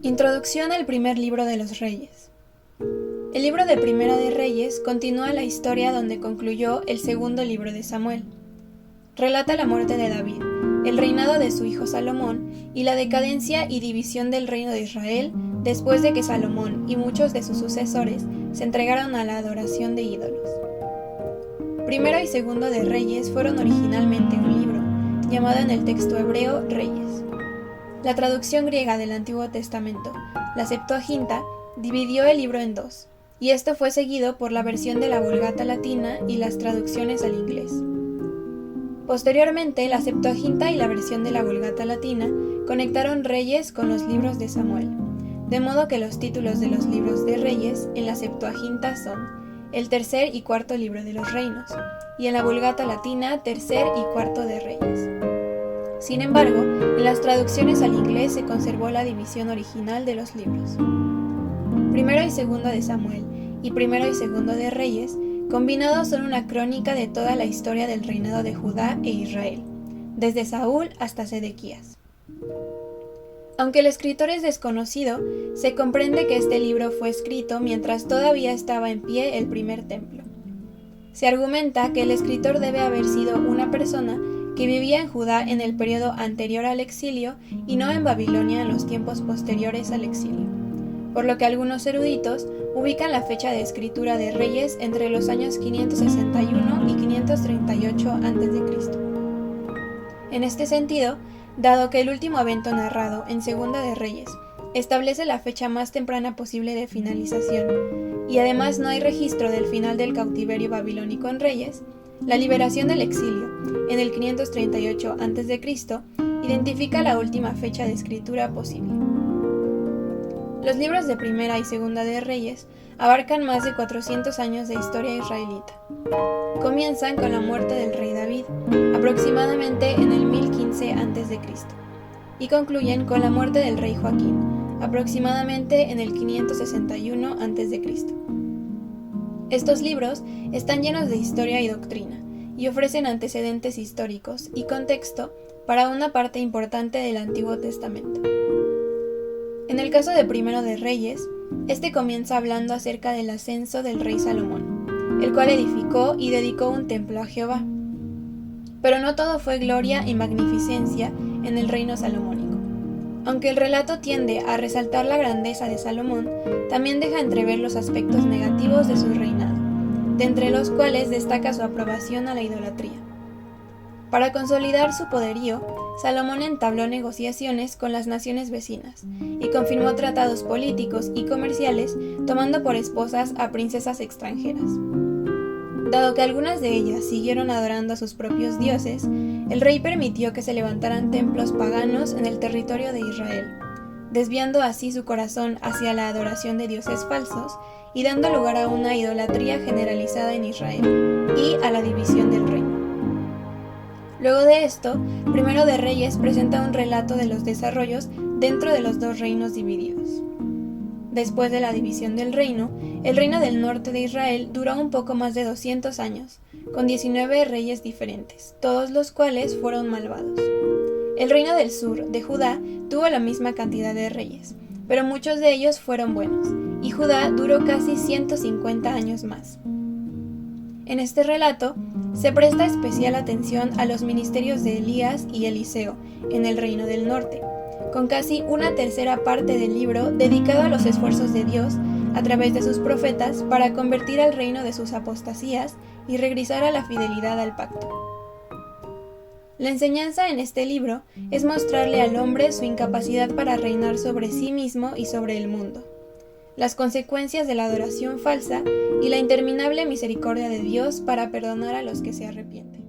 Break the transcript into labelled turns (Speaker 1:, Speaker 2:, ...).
Speaker 1: Introducción al primer libro de los Reyes. El libro de Primera de Reyes continúa la historia donde concluyó el segundo libro de Samuel. Relata la muerte de David, el reinado de su hijo Salomón y la decadencia y división del reino de Israel después de que Salomón y muchos de sus sucesores se entregaron a la adoración de ídolos. Primero y segundo de Reyes fueron originalmente un libro, llamado en el texto hebreo Reyes. La traducción griega del Antiguo Testamento, la Septuaginta, dividió el libro en dos, y esto fue seguido por la versión de la Vulgata latina y las traducciones al inglés. Posteriormente, la Septuaginta y la versión de la Vulgata latina conectaron Reyes con los libros de Samuel, de modo que los títulos de los libros de Reyes en la Septuaginta son el tercer y cuarto libro de los reinos, y en la Vulgata latina tercer y cuarto de Reyes. Sin embargo, en las traducciones al inglés se conservó la división original de los libros. Primero y segundo de Samuel y primero y segundo de Reyes, combinados son una crónica de toda la historia del reinado de Judá e Israel, desde Saúl hasta Sedequías. Aunque el escritor es desconocido, se comprende que este libro fue escrito mientras todavía estaba en pie el primer templo. Se argumenta que el escritor debe haber sido una persona que vivía en Judá en el periodo anterior al exilio y no en Babilonia en los tiempos posteriores al exilio, por lo que algunos eruditos ubican la fecha de escritura de Reyes entre los años 561 y 538 a.C. En este sentido, dado que el último evento narrado en Segunda de Reyes establece la fecha más temprana posible de finalización, y además no hay registro del final del cautiverio babilónico en Reyes, la liberación del exilio, en el 538 a.C., identifica la última fecha de escritura posible. Los libros de Primera y Segunda de Reyes abarcan más de 400 años de historia israelita. Comienzan con la muerte del rey David, aproximadamente en el 1015 a.C., y concluyen con la muerte del rey Joaquín, aproximadamente en el 561 a.C. Estos libros están llenos de historia y doctrina, y ofrecen antecedentes históricos y contexto para una parte importante del Antiguo Testamento. En el caso de Primero de Reyes, este comienza hablando acerca del ascenso del rey Salomón, el cual edificó y dedicó un templo a Jehová. Pero no todo fue gloria y magnificencia en el reino salomónico. Aunque el relato tiende a resaltar la grandeza de Salomón, también deja entrever los aspectos negativos de su reinado, de entre los cuales destaca su aprobación a la idolatría. Para consolidar su poderío, Salomón entabló negociaciones con las naciones vecinas y confirmó tratados políticos y comerciales, tomando por esposas a princesas extranjeras. Dado que algunas de ellas siguieron adorando a sus propios dioses, el rey permitió que se levantaran templos paganos en el territorio de Israel, desviando así su corazón hacia la adoración de dioses falsos y dando lugar a una idolatría generalizada en Israel y a la división del reino. Luego de esto, Primero de Reyes presenta un relato de los desarrollos dentro de los dos reinos divididos. Después de la división del reino, el reino del norte de Israel duró un poco más de 200 años, con 19 reyes diferentes, todos los cuales fueron malvados. El reino del sur, de Judá, tuvo la misma cantidad de reyes, pero muchos de ellos fueron buenos, y Judá duró casi 150 años más. En este relato, se presta especial atención a los ministerios de Elías y Eliseo en el reino del norte, con casi una tercera parte del libro dedicado a los esfuerzos de Dios a través de sus profetas para convertir al reino de sus apostasías y regresar a la fidelidad al pacto. La enseñanza en este libro es mostrarle al hombre su incapacidad para reinar sobre sí mismo y sobre el mundo, las consecuencias de la adoración falsa y la interminable misericordia de Dios para perdonar a los que se arrepienten.